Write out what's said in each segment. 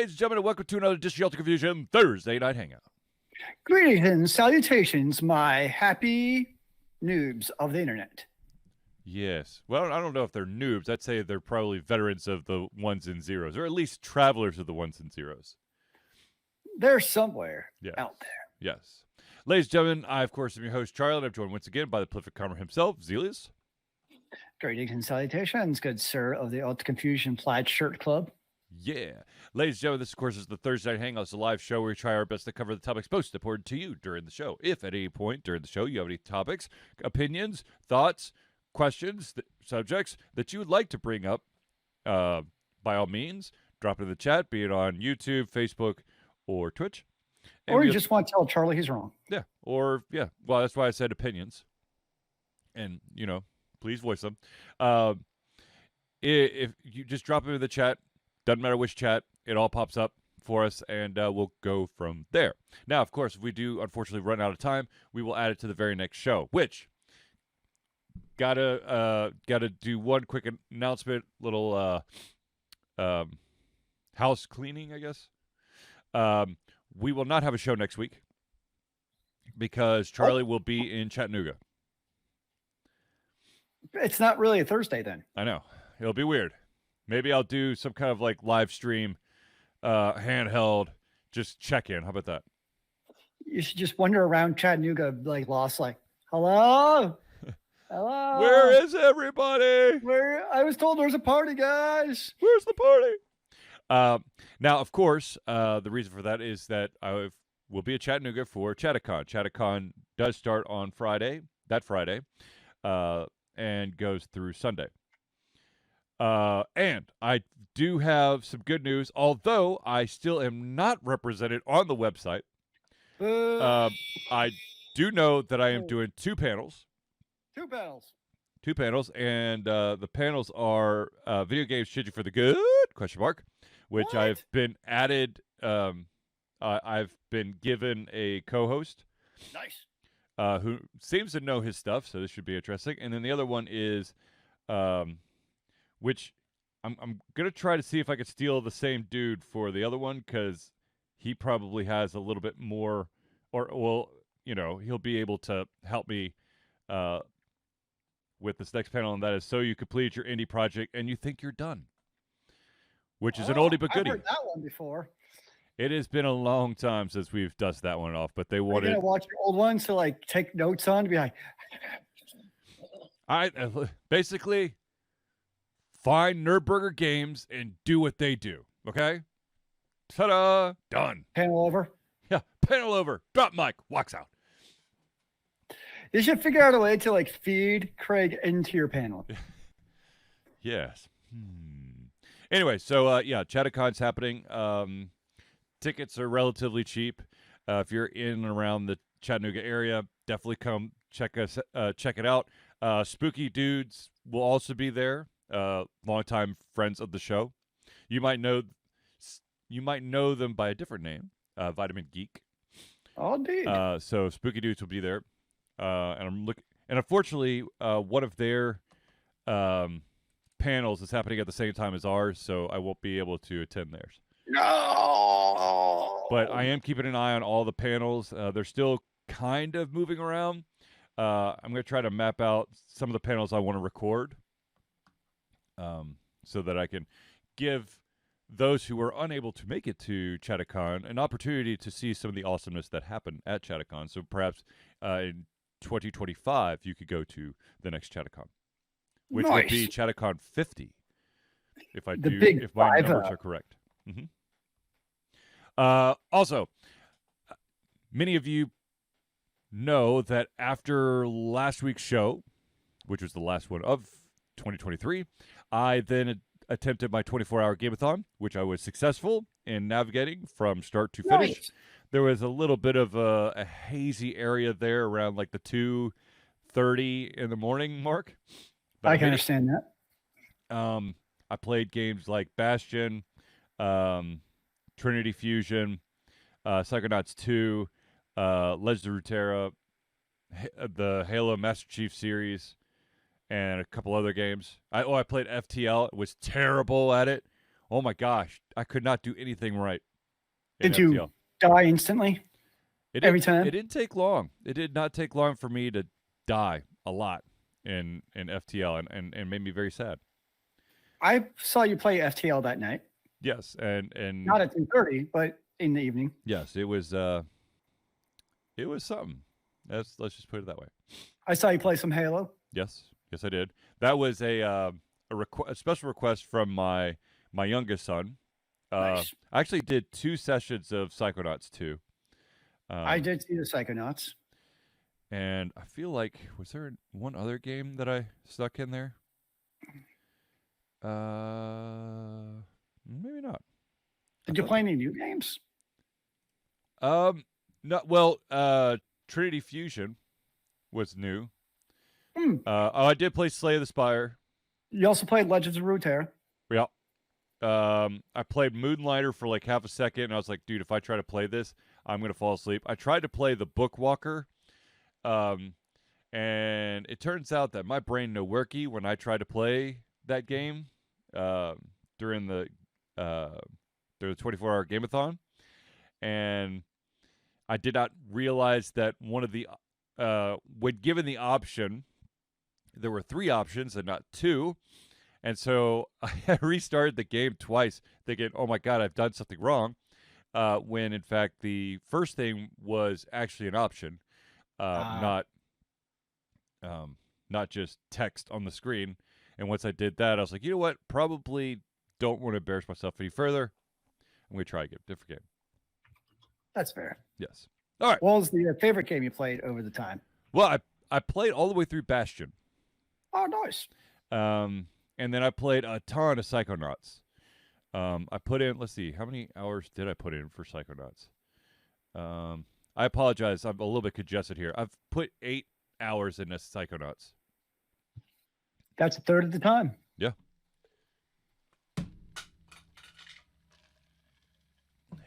ladies and gentlemen, and welcome to another District Ultra Confusion Thursday Night Hangout. Greetings and salutations, my happy noobs of the internet. Yes. Well, I don't know if they're noobs. I'd say they're probably veterans of the ones and zeros, or at least travelers of the ones and zeros. They're somewhere out there. Yes. Ladies and gentlemen, I, of course, am your host, Charlie, and I'm joined once again by the prolific Karma himself, Zealeus. Greetings and salutations, good sir of the Ultra Confusion Plaid Shirt Club. Yeah. Ladies and gentlemen, this, of course, is the Thursday Night Hangout. It's a live show where we try our best to cover the topics most important to you during the show. If at any point during the show you have any topics, opinions, thoughts, questions, subjects that you would like to bring up, by all means, drop it in the chat, be it on YouTube, Facebook, or Twitch. And or you just want to tell Charlie he's wrong. Yeah. Or, yeah. Well, that's why I said opinions. And, you know, please voice them. If you just drop them in the chat, doesn't matter which chat, it all pops up for us, and we'll go from there. Now, of course, if we do unfortunately run out of time, we will add it to the very next show, which gotta do one quick announcement, little house cleaning, I guess. We will not have a show next week because Charlie will be in Chattanooga. It's not really a Thursday then. I know. It'll be weird. Maybe I'll do some kind of like live stream, handheld, just check in. How about that? You should just wander around Chattanooga like lost, like, hello? Hello? Where is everybody? Where? I was told there's a party, guys. Where's the party? Now, of course, the reason for that is that I will be at Chattanooga for ChattaCon. ChattaCon does start on Friday, and goes through Sunday. And I do have some good news, although I still am not represented on the website. I do know that I am doing two panels. Two panels, and the panels are video games shitty for the good, ? Which What? I've been added. I've been given a co-host. Nice. Who seems to know his stuff, so this should be interesting. And then the other one is, which I'm gonna try to see if I can steal the same dude for the other one, because he probably has a little bit more, or well, you know, he'll be able to help me with this next panel, and that is so you complete your indie project and you think you're done, which is an oldie but goodie. I've heard that one before. It has been a long time since we've dusted that one off, but they wanted. You're gonna watch your old ones to like take notes on to be like. I basically find Nerdburger games and do what they do. Okay, ta-da, done. Panel over. Yeah, panel over. Drop mic. Walks out. You should figure out a way to like feed Craig into your panel. Yes. Anyway, so yeah, ChattaCon's happening. Tickets are relatively cheap. If you're in and around the Chattanooga area, definitely come check it out. Spooky Dudes will also be there. Longtime friends of the show. You might know them by a different name, Vitamin Geek. Oh, indeed. So Spooky Dudes will be there. And I'm looking, and unfortunately, one of their panels is happening at the same time as ours, so I won't be able to attend theirs. No. But I am keeping an eye on all the panels. They're still kind of moving around. I'm going to try to map out some of the panels I want to record, so that I can give those who are unable to make it to ChattaCon an opportunity to see some of the awesomeness that happened at ChattaCon. So perhaps in 2025, you could go to the next ChattaCon, which would be ChattaCon 50, if my numbers are correct. Also, many of you know that after last week's show, which was the last one of 2023, I then attempted my 24-hour game-a-thon, which I was successful in navigating from start to finish. Nice. There was a little bit of a hazy area there around like the 2:30 in the morning mark. I can understand that. I played games like Bastion, Trinity Fusion, Psychonauts 2, Legends of Runeterra, the Halo Master Chief series, and a couple other games. I played FTL. Was terrible at it. Oh my gosh, I could not do anything right in Did you FTL. die instantly every time? It didn't take long. It did not take long for me to die a lot in FTL, and made me very sad. I saw you play FTL that night. Yes, and Not at 2:30, but in the evening. yes, it was something. Let's just put it that way. I saw you play some Halo. Yes, I did. That was a special request from my youngest son. Nice. I actually did 2 sessions of Psychonauts 2. I did see the Psychonauts. And I feel like, was there one other game that I stuck in there? Maybe not. Did you play any new games? No. Well, Trinity Fusion was new. I did play Slay of the Spire. You also played Legends of Runeterra. Yeah. I played Moonlighter for like half a second, and I was like, dude, if I try to play this, I'm going to fall asleep. I tried to play the Bookwalker, and it turns out that my brain no worky when I tried to play that game during the 24-hour Gameathon, and I did not realize that one of the when given the option, there were 3 options and not 2. And so I restarted the game twice, thinking, "Oh my God, I've done something wrong." When in fact the first thing was actually an option, not just text on the screen. And once I did that, I was like, you know what? Probably don't want to embarrass myself any further. I'm going to try a different game. That's fair. Yes. All right. What was the favorite game you played over the time? Well, I played all the way through Bastion. Oh, nice. And then I played a ton of Psychonauts. I put in, let's see, how many hours did I put in for Psychonauts? I apologize. I'm a little bit congested here. I've put 8 hours into Psychonauts. That's a third of the time. Yeah.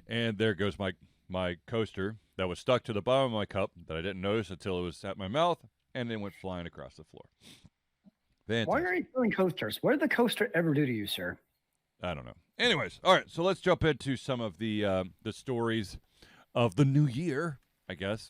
And there goes my coaster that was stuck to the bottom of my cup that I didn't notice until it was at my mouth, and then went flying across the floor. Fantastic. Why are you doing coasters? What did the coaster ever do to you, sir? I don't know. Anyways, all right, so let's jump into some of the stories of the new year, I guess.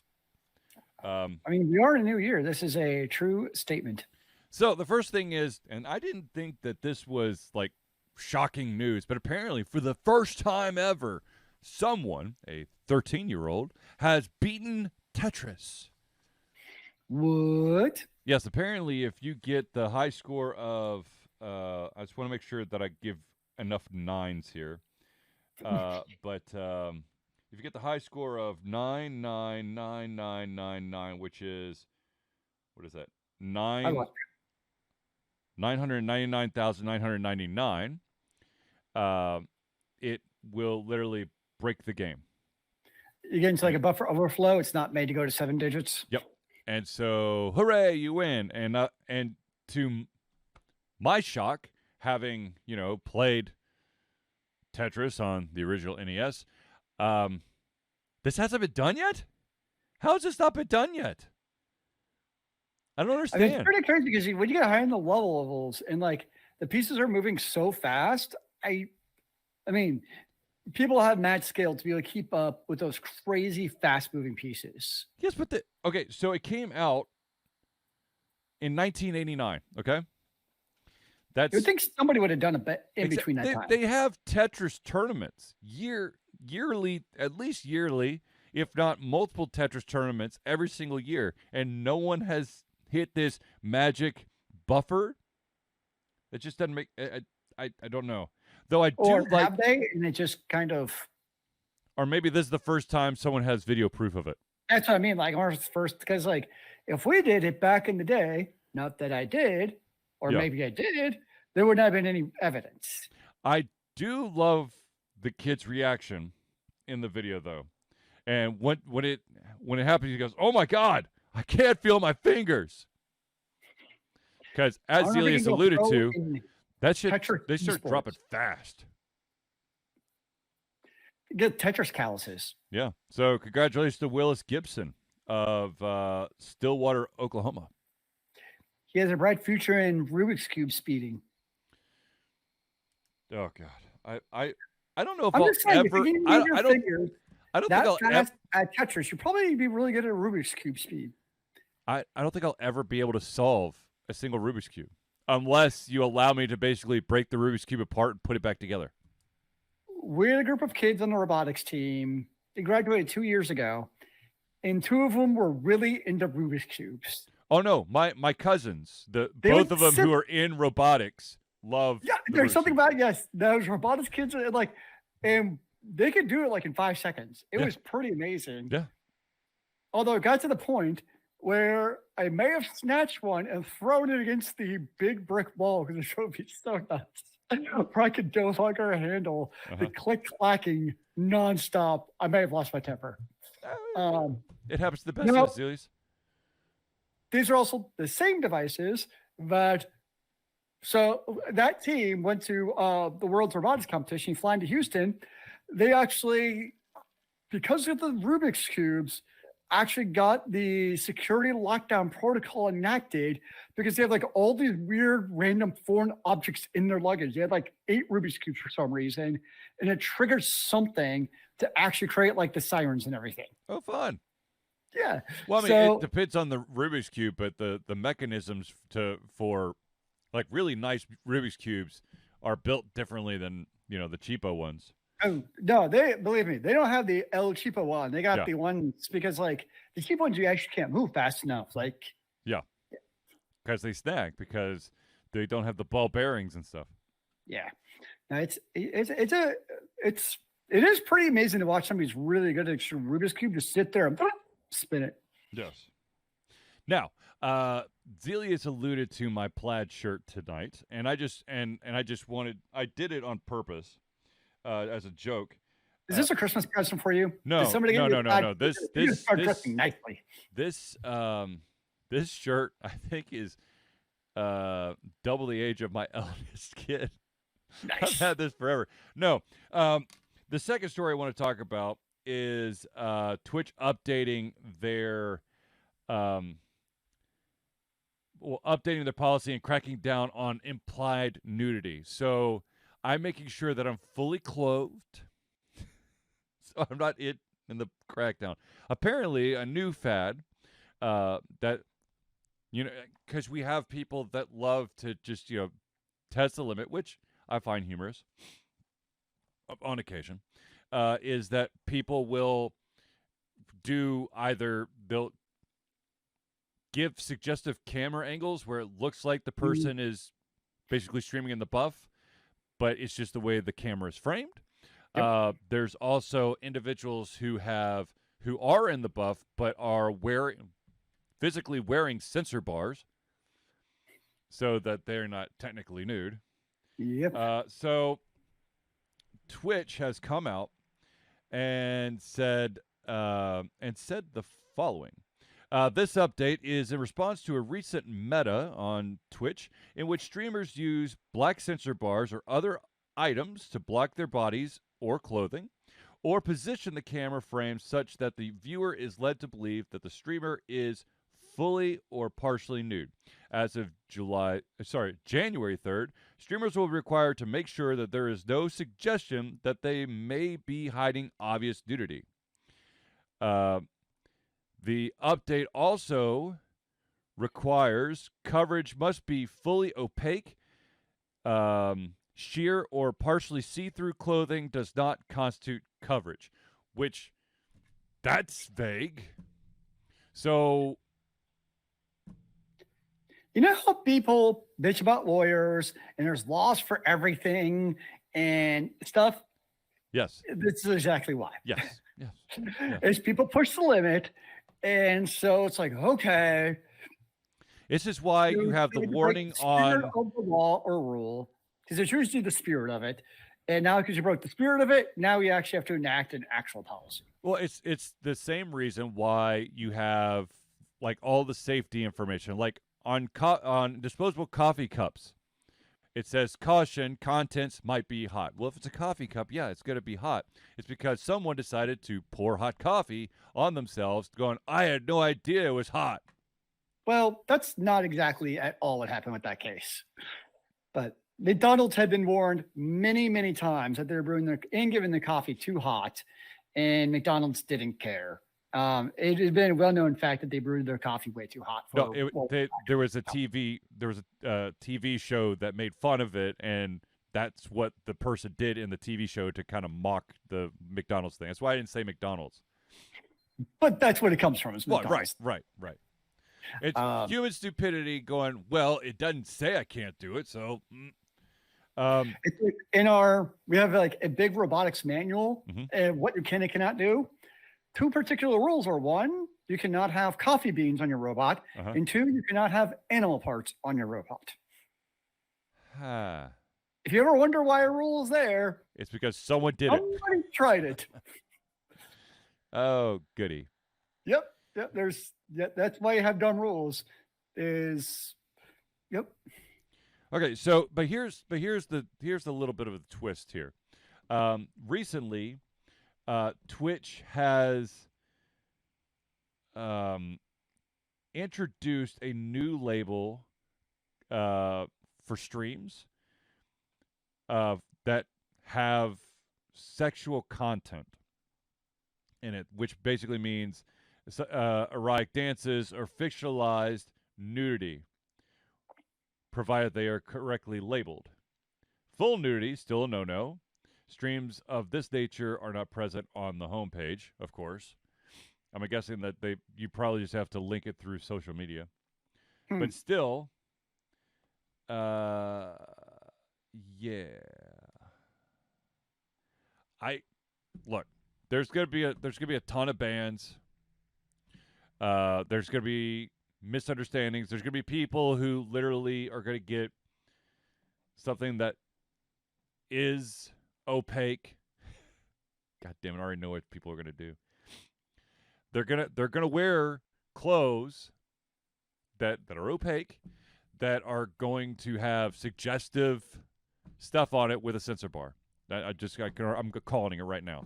I mean, we are in a new year. This is a true statement. So the first thing is, and I didn't think that this was like shocking news, but apparently for the first time ever, someone, a 13-year-old, has beaten Tetris. What? Yes, apparently if you get the high score of, I just want to make sure that I give enough 9s here. But if you get the high score of 99999, which is, what is that? 999,999. It will literally break the game. You get into like a buffer overflow. It's not made to go to 7 digits. Yep. And so, hooray, you win. And to my shock, having, played Tetris on the original NES, this hasn't been done yet? How has this not been done yet? I don't understand. I mean, it's pretty crazy because when you get high in the levels and like the pieces are moving so fast, I mean, people have mad skill to be able to keep up with those crazy fast moving pieces. Yes, but okay, so it came out in 1989, okay? I would think somebody would have done a bit in between that time. They have Tetris tournaments yearly, at least yearly, if not multiple Tetris tournaments every single year, and no one has hit this magic buffer. It just doesn't make. I don't know. Though I do or like. Have they? And it just kind of. Or maybe this is the first time someone has video proof of it. That's what I mean. Like, ours first, because like if we did it back in the day, not that I did, or maybe I did, there would not have been any evidence. I do love the kid's reaction in the video though, and when it happens, he goes, "Oh my God, I can't feel my fingers." Because as Zealeus alluded to, that shit they start dropping fast. Get Tetris calluses. Yeah. So congratulations to Willis Gibson of Stillwater, Oklahoma. He has a bright future in Rubik's Cube speeding. Oh God. I don't know if I'm I'll just saying, if ever. you can move your fingers I don't think that I'll fast at Tetris, you'll probably be really good at Rubik's Cube speed. I don't think I'll ever be able to solve a single Rubik's Cube unless you allow me to basically break the Rubik's Cube apart and put it back together. We had a group of kids on the robotics team. They graduated 2 years ago, and 2 of them were really into Rubik's Cubes. Oh no, my cousins, They both would of them sit- who are in robotics, love. Yeah, the there's Rubik's something Cube. about those robotics kids are like, and they could do it like in 5 seconds. It Yeah. was pretty amazing. Yeah. Although it got to the point where I may have snatched one and thrown it against the big brick wall because it drove me so nuts. Where I could no longer handle the click clacking nonstop. I may have lost my temper. It happens to the best No. of us, Zealeus. These are also the same devices that. So that team went to the World's Robotics Competition, flying to Houston. They actually, because of the Rubik's Cubes, actually got the security lockdown protocol enacted because they have like all these weird random foreign objects in their luggage. They had like 8 Rubik's Cubes for some reason, and it triggered something to actually create like the sirens and everything. Oh, fun. Yeah. Well, I mean, So- it depends on the Rubik's Cube, but the mechanisms for like really nice Rubik's Cubes are built differently than, the cheapo ones. Oh no, believe me, they don't have the El Cheapo one. They got Yeah. the ones because like the cheap ones you actually can't move fast enough. Like Because they snag, because they don't have the ball bearings and stuff. yeah, no, it is pretty amazing to watch somebody who's really good at Rubik's Cube just sit there and spin it. Yes. Now, Zealeus alluded to my plaid shirt tonight, and I just wanted, I did it on purpose as a joke. Is this a Christmas present for you? No, Did somebody no, give you no, a no, plaid- no. This you this start this dressing nicely. this shirt, I think, is double the age of my eldest kid. I've Nice. had this forever. No, the second story I want to talk about is Twitch updating their updating their policy and cracking down on implied nudity. So I'm making sure that I'm fully clothed, so I'm not in the crackdown. Apparently, a new fad that, because we have people that love to just test the limit, which I find humorous on occasion, is that people will do either they'll give suggestive camera angles where it looks like the person is basically streaming in the buff, but it's just the way the camera is framed. Yep. There's also individuals who are in the buff but are physically wearing sensor bars so that they're not technically nude. Yep. So Twitch has come out and said the following. This update is in response to a recent meta on Twitch in which streamers use black sensor bars or other items to block their bodies or clothing, or position the camera frame such that the viewer is led to believe that the streamer is fully or partially nude. As of January 3rd, streamers will be required to make sure that there is no suggestion that they may be hiding obvious nudity. The update also requires coverage must be fully opaque. Sheer or partially see-through clothing does not constitute coverage, which that's vague. So, You know how people bitch about lawyers and there's laws for everything and stuff? yes, This is exactly why. yes, yes. Is people push the limit, and so it's like, okay. This is why you have the need to break warning the spirit on. of the law or rule, because it's usually the spirit of it. And now because you broke the spirit of it, now you actually have to enact an actual policy. Well, it's the same reason why you have like all the safety information, like on disposable coffee cups. It says, caution, contents might be hot. Well, if it's a coffee cup, yeah, it's going to be hot. It's because someone decided to pour hot coffee on themselves, going, I had no idea it was hot. Well, that's not exactly at all what happened with that case. But McDonald's had been warned many, many times that they're brewing giving the coffee too hot, and McDonald's didn't care. It has been a well-known fact that they brewed their coffee way too hot. There was a TV show that made fun of it, and that's what the person did in the TV show to kind of mock the McDonald's thing. That's why I didn't say McDonald's. But that's what it comes from. Is McDonald's. Right. It's human stupidity going, well, it doesn't say I can't do it, so... we have like a big robotics manual and what you can and cannot do. 2 particular rules are: 1, you cannot have coffee beans on your robot, and 2, you cannot have animal parts on your robot. If you ever wonder why a rule is there, it's because someone did somebody tried it. Oh, goody. Yep. That's why you have dumb rules. Okay, so but here's the little bit of a twist here. Recently, Twitch has introduced a new label for streams that have sexual content in it, which basically means erotic dances or fictionalized nudity, provided they are correctly labeled. Full nudity, still a no-no. Streams of this nature are not present on the homepage, of course. I'm guessing that you probably just have to link it through social media. But still, yeah. Look, there's gonna be a ton of bans. There's gonna be misunderstandings. There's gonna be people who literally are gonna get something that is opaque. God damn it! I already know what people are gonna do. They're gonna wear clothes that are opaque, that are going to have suggestive stuff on it with a censor bar. I'm calling it right now.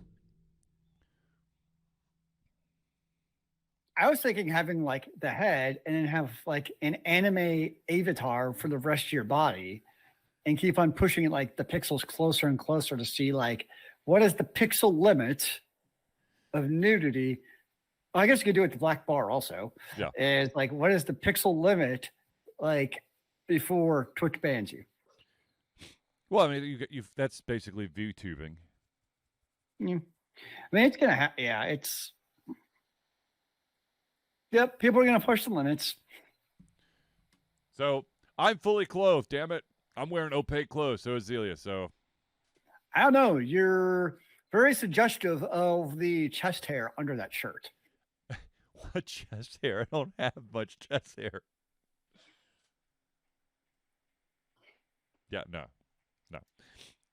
I was thinking having like the head and then have like an anime avatar for the rest of your body and keep on pushing it like the pixels closer and closer to see like what is the pixel limit of nudity. I guess you could do it with the black bar also. Yeah. Is like what is the pixel limit like before Twitch bans you? Well, I mean, that's basically VTubing. Yeah. I mean, it's gonna happen. Yeah, it's. Yep, people are gonna push the limits. So I'm fully clothed. Damn it, I'm wearing opaque clothes. So is Zealeus. So I don't know. You're very suggestive of the chest hair under that shirt. What chest hair? I don't have much chest hair. Yeah, no.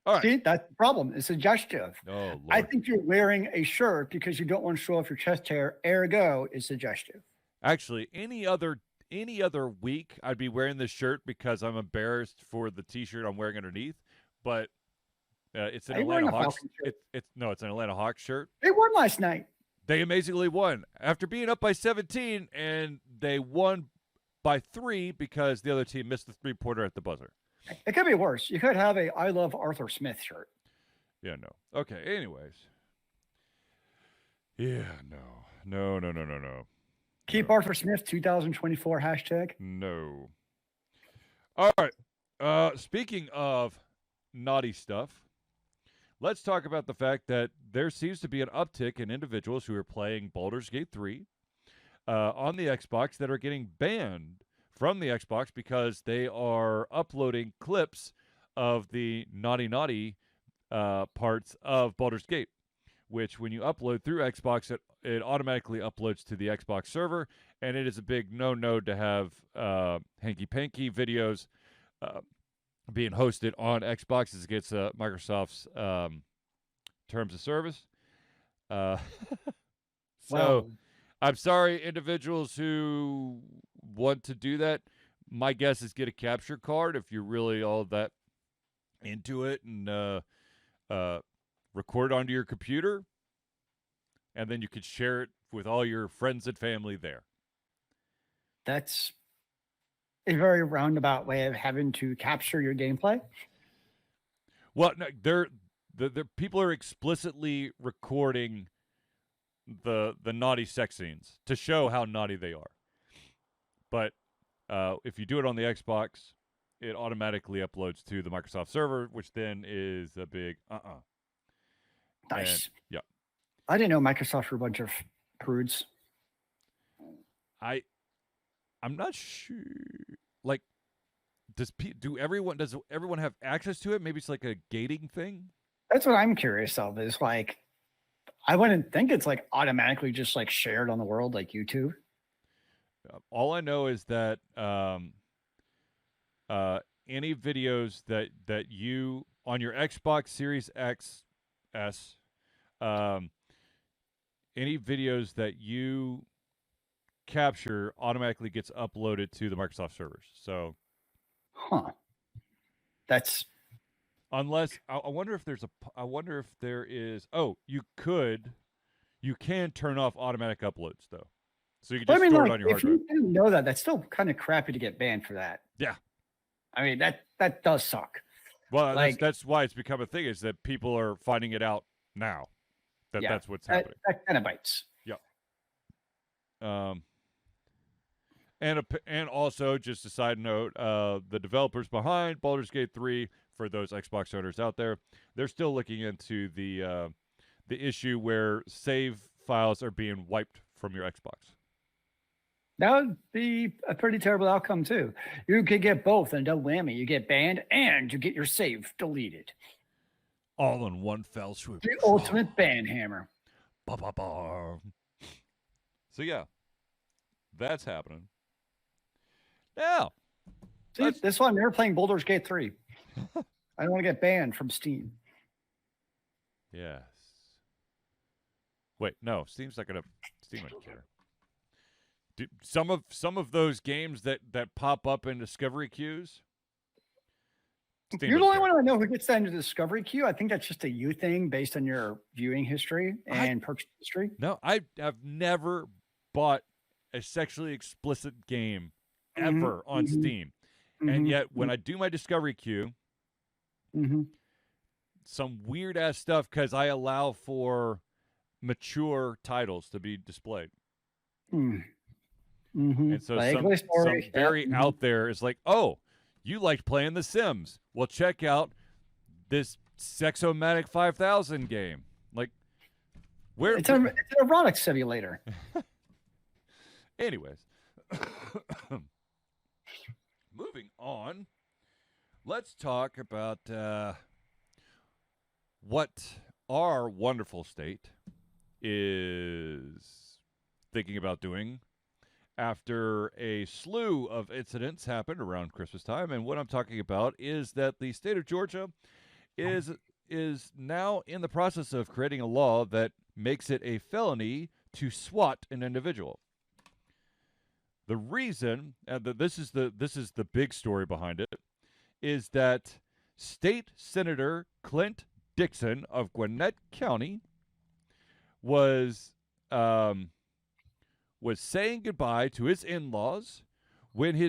All right. See, that's the problem. It's suggestive. Oh, Lord. I think you're wearing a shirt because you don't want to show off your chest hair. Ergo, is suggestive. Actually, any other week, I'd be wearing this shirt because I'm embarrassed for the T-shirt I'm wearing underneath. But it's an Atlanta Hawks. It's an Atlanta Hawks shirt. They won last night. They amazingly won after being up by 17, and they won by 3 because the other team missed the 3-pointer at the buzzer. It could be worse. You could have a I Love Arthur Smith shirt. Yeah, no. Okay, anyways. Yeah, no. Keep Arthur Smith 2024 hashtag. No. All right. Speaking of naughty stuff, let's talk about the fact that there seems to be an uptick in individuals who are playing Baldur's Gate 3 on the Xbox that are getting banned from the Xbox because they are uploading clips of the naughty parts of Baldur's Gate, which when you upload through Xbox, it automatically uploads to the Xbox server, and it is a big no-no to have hanky-panky videos being hosted on Xbox as against Microsoft's terms of service. So I'm sorry, individuals who want to do that. My guess is get a capture card if you're really all that into it, and record it onto your computer, and then you could share it with all your friends and family there. That's a very roundabout way of having to capture your gameplay. Well, no, the people are explicitly recording the naughty sex scenes to show how naughty they are. But if you do it on the Xbox, it automatically uploads to the Microsoft server, which then is a big Nice. And, yeah. I didn't know Microsoft were a bunch of prudes. I'm not sure. Like, does everyone have access to it? Maybe it's like a gating thing. That's what I'm curious of. Is like, I wouldn't think it's like automatically just like shared on the world like YouTube. All I know is that any videos that you on your Xbox Series X S, any videos that you capture automatically gets uploaded to the Microsoft servers. So, that's unless I wonder if there is. Oh, you can turn off automatic uploads though, so you can just store it on your hard drive. If you didn't know that, that's still kind of crappy to get banned for that. Yeah, I mean that does suck. Well, like, that's why it's become a thing, is that people are finding it out now. That's what's happening. That kind of bites. Yeah. And also, just a side note, the developers behind Baldur's Gate 3, for those Xbox owners out there, they're still looking into the issue where save files are being wiped from your Xbox. That would be a pretty terrible outcome too. You could get both and double whammy. You get banned and you get your save deleted. All in one fell swoop. The ultimate ban hammer. Ba, ba, ba. So yeah, that's happening. Now, see, this is why I'm never playing Baldur's Gate 3. I don't want to get banned from Steam. Yes. Wait, no, Steam's not gonna. Steam doesn't care. Some of those games that pop up in discovery queues. Steam You're the only one I know who gets that into the discovery queue. I think that's just a you thing based on your viewing history and purchase history. No, I have never bought a sexually explicit game ever on Steam. And yet when I do my discovery queue, some weird ass stuff, because I allow for mature titles to be displayed. And so some very out there is like, oh, you liked playing The Sims. Well, check out this Sexomatic 5000 game. Like, where it's an erotic simulator. Anyways, moving on, let's talk about what our wonderful state is thinking about doing after a slew of incidents happened around Christmas time. And what I'm talking about is that the state of Georgia is now in the process of creating a law that makes it a felony to swat an individual. The reason, and this is the big story behind it, is that State Senator Clint Dixon of Gwinnett County was saying goodbye to his in-laws when he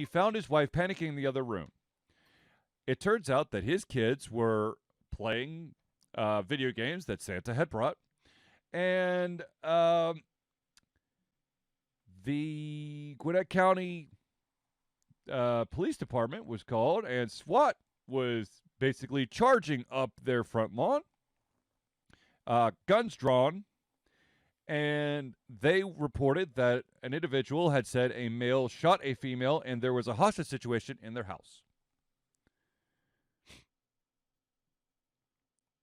found his wife panicking in the other room. It turns out that his kids were playing video games that Santa had brought, and the Gwinnett County Police Department was called, and SWAT was basically charging up their front lawn, guns drawn. And they reported that an individual had said a male shot a female and there was a hostage situation in their house.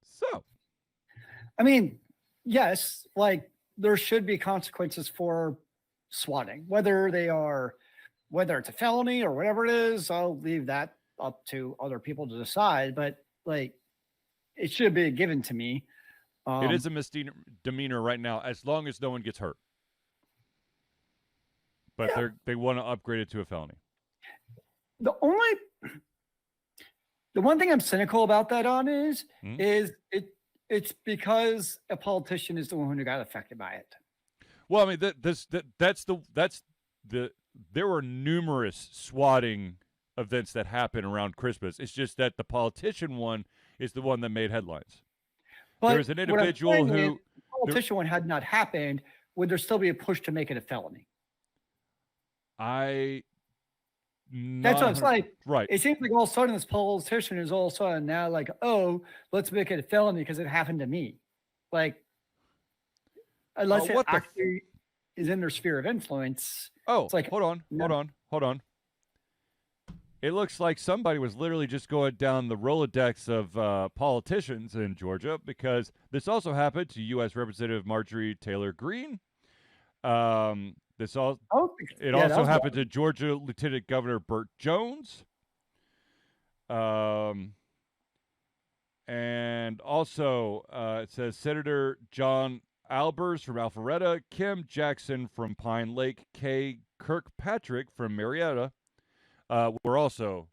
So, I mean, yes, like there should be consequences for swatting, whether it's a felony or whatever it is. I'll leave that up to other people to decide, but like it should be given to me. It is a misdemeanor right now, as long as no one gets hurt. But they want to upgrade it to a felony. The one thing I'm cynical about that on is it's because a politician is the one who got affected by it. Well, I mean that's there were numerous swatting events that happened around Christmas. It's just that the politician one is the one that made headlines. But there was an individual who... If the politician one had not happened, would there still be a push to make it a felony? That's what it's like. Right. It seems like all of a sudden this politician is all of a sudden now like, oh, let's make it a felony because it happened to me. Like, unless it actually is in their sphere of influence. Oh, it's like, hold on. It looks like somebody was literally just going down the Rolodex of politicians in Georgia, because this also happened to U.S. Representative Marjorie Taylor Greene. It also happened to Georgia Lieutenant Governor Burt Jones. And also it says Senator John Albers from Alpharetta, Kim Jackson from Pine Lake, Kay Kirkpatrick from Marietta were also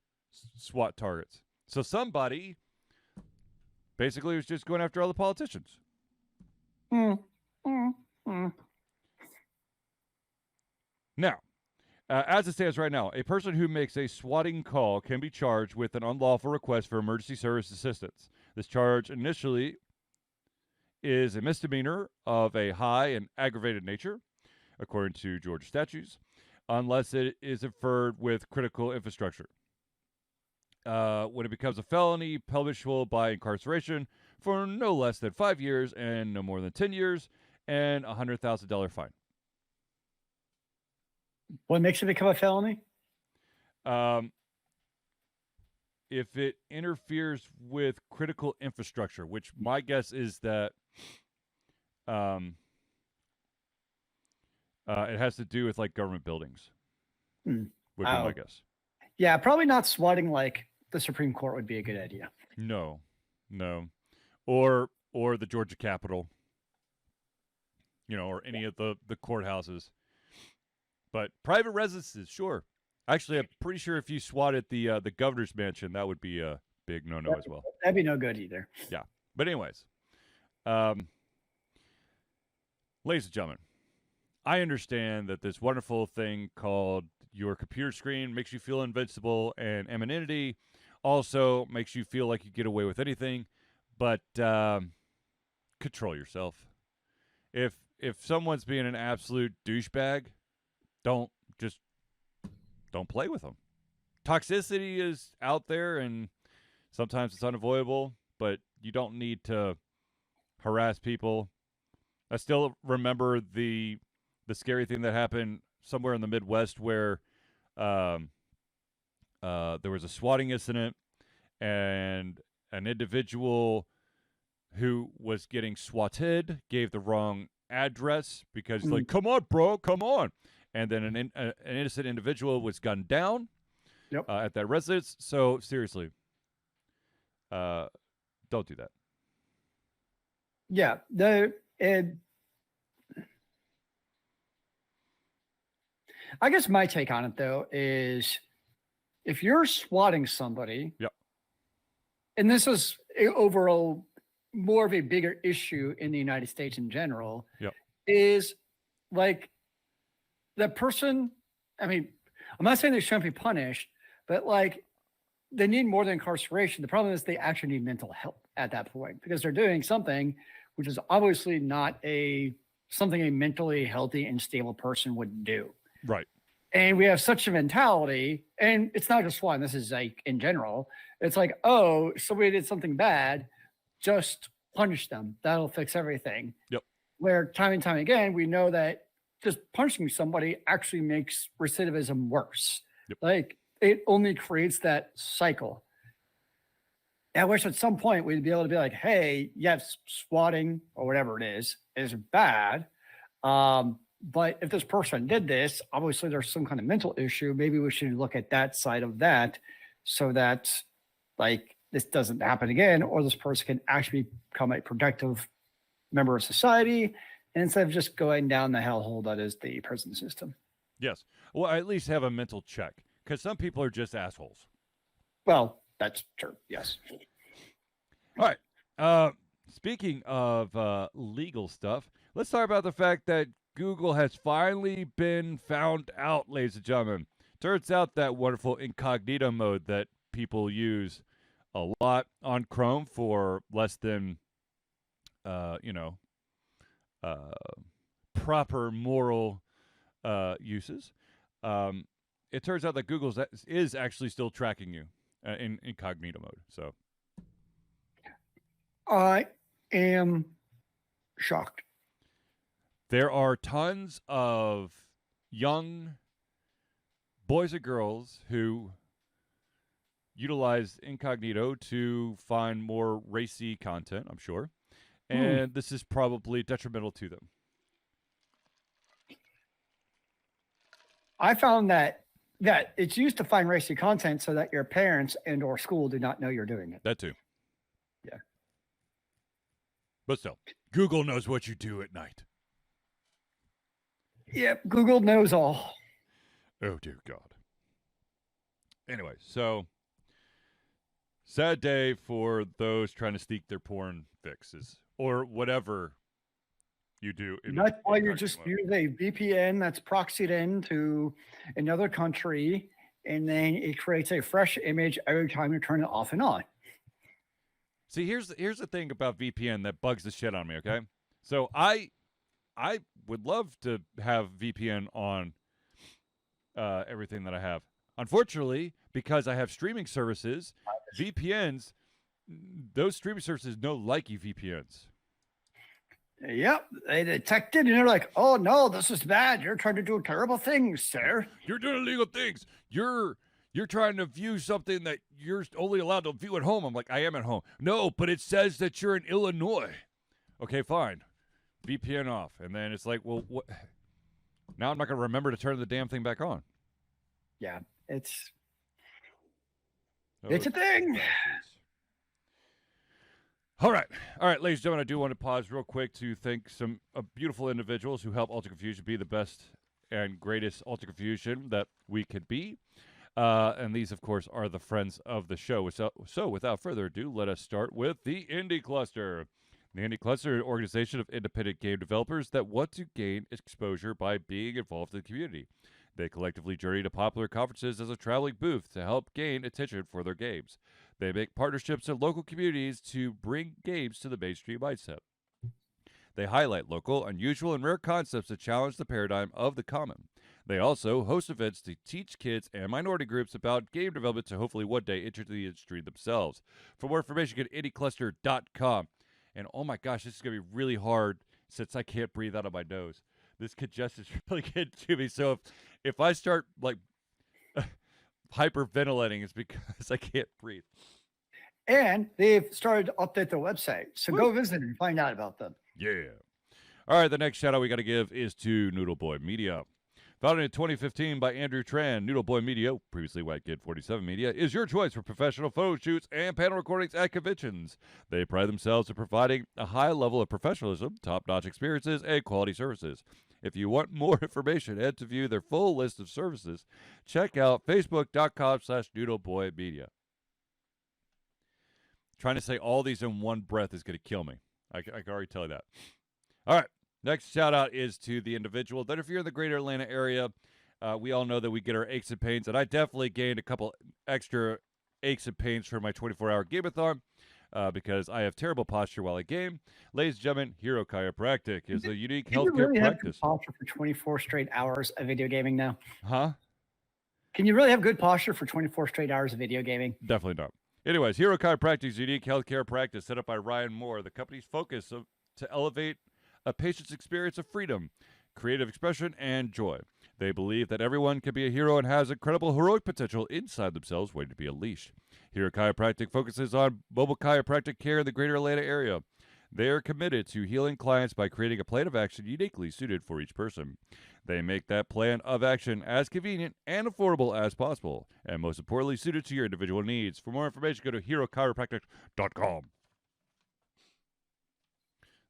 SWAT targets. So somebody basically was just going after all the politicians. Now, as it stands right now, a person who makes a swatting call can be charged with an unlawful request for emergency service assistance. This charge initially is a misdemeanor of a high and aggravated nature, according to Georgia statutes, unless it is inferred with critical infrastructure. When it becomes a felony, punishable by incarceration for no less than 5 years and no more than 10 years, and a $100,000 fine. What makes it become a felony? If it interferes with critical infrastructure, which my guess is that it has to do with like government buildings. Would be my guess. Yeah, probably not swatting like the Supreme Court would be a good idea. No. Or the Georgia Capitol. Or any of the courthouses. But private residences, sure. Actually, I'm pretty sure if you swatted the governor's mansion, that would be a big no-no as well. That'd be no good either. Yeah. But anyways, ladies and gentlemen, I understand that this wonderful thing called your computer screen makes you feel invincible, and anonymity also makes you feel like you get away with anything, but control yourself. If someone's being an absolute douchebag, don't play with them. Toxicity is out there, and sometimes it's unavoidable, but you don't need to harass people. I still remember the scary thing that happened somewhere in the Midwest where there was a swatting incident, and an individual who was getting swatted gave the wrong address because like, come on, bro, come on. And then an innocent individual was gunned down at that residence. So seriously, don't do that. Yeah. I guess my take on it, though, is if you're swatting somebody, and this is overall more of a bigger issue in the United States in general, is like that person, I mean, I'm not saying they shouldn't be punished, but like they need more than incarceration. The problem is they actually need mental help at that point because they're doing something which is obviously not something a mentally healthy and stable person would do. Right. And we have such a mentality, and it's not just one, this is like in general. It's like, oh, somebody did something bad, just punish them. That'll fix everything. Yep. Where time and time again, we know that just punishing somebody actually makes recidivism worse. Yep. Like it only creates that cycle. I wish at some point we'd be able to be like, hey, yes, swatting or whatever it is bad. But if this person did this, obviously there's some kind of mental issue. Maybe we should look at that side of that so that like this doesn't happen again, or this person can actually become a productive member of society instead of just going down the hellhole that is the prison system. Yes. Well, at least have a mental check, because some people are just assholes. Well, that's true. Yes. All right. Speaking of legal stuff, let's talk about the fact that Google has finally been found out, ladies and gentlemen. Turns out that wonderful incognito mode that people use a lot on Chrome for less than, uh, proper moral uses. It turns out that Google is actually still tracking you in incognito mode. So I am shocked. there are tons of young boys and girls who utilize incognito to find more racy content, I'm sure. And this is probably detrimental to them. I found that it's used to find racy content so that your parents and or school do not know you're doing it. That too. Yeah. But still, Google knows what you do at night. Yep, Google knows all. Oh, dear God. Anyway, so sad day for those trying to sneak their porn fixes or whatever you do. That's why you just use a VPN that's proxied into another country, and then it creates a fresh image every time you turn it off and on. See, here's the thing about VPN that bugs the shit on me, okay? So I would love to have VPN on everything that I have. Unfortunately, because I have streaming services, VPNs, those streaming services don't like you VPNs. Yep, they detect it and they're like, "Oh no, this is bad. You're trying to do terrible things, sir. You're doing illegal things. You're trying to view something that you're only allowed to view at home." I'm like, "I am at home." "No, but it says that you're in Illinois." Okay, fine. VPN off. And then it's like, well, what? Now I'm not going to remember to turn the damn thing back on. Yeah, it's a thing. All right, ladies and gentlemen, I do want to pause real quick to thank some beautiful individuals who help Alter Confusion be the best and greatest Alter Confusion that we could be. And these, of course, are the friends of the show. So without further ado, let us start with the Indie Cluster. The Indie Cluster is an organization of independent game developers that want to gain exposure by being involved in the community. They collectively journey to popular conferences as a traveling booth to help gain attention for their games. They make partnerships in local communities to bring games to the mainstream mindset. They highlight local, unusual, and rare concepts that challenge the paradigm of the common. They also host events to teach kids and minority groups about game development to hopefully one day enter the industry themselves. For more information, go to indiecluster.com. And oh my gosh, this is going to be really hard since I can't breathe out of my nose. This congestion is really getting to me. So if I start like hyperventilating, it's because I can't breathe. And they've started to update their website. So go visit and find out about them. Yeah. All right, the next shout out we got to give is to Noodle Boy Media. Founded in 2015 by Andrew Tran, Noodle Boy Media, previously White Kid 47 Media, is your choice for professional photo shoots and panel recordings at conventions. They pride themselves in providing a high level of professionalism, top-notch experiences, and quality services. If you want more information and to view their full list of services, check out facebook.com/noodleboymedia. Trying to say all these in one breath is going to kill me. I can already tell you that. All right. Next shout out is to the individual that if you're in the greater Atlanta area, we all know that we get our aches and pains, and I definitely gained a couple extra aches and pains for my 24-hour game-a-thon because I have terrible posture while I game. Ladies and gentlemen, Hero Chiropractic is a unique healthcare practice. Can you really have good posture for 24 straight hours of video gaming now? Huh? Can you really have good posture for 24 straight hours of video gaming? Definitely not. Anyways, Hero Chiropractic is a unique healthcare practice set up by Ryan Moore. The company's focus to elevate a patient's experience of freedom, creative expression, and joy. They believe that everyone can be a hero and has incredible heroic potential inside themselves waiting to be unleashed. Hero Chiropractic focuses on mobile chiropractic care in the greater Atlanta area. They are committed to healing clients by creating a plan of action uniquely suited for each person. They make that plan of action as convenient and affordable as possible, and most importantly, suited to your individual needs. For more information, go to herochiropractic.com.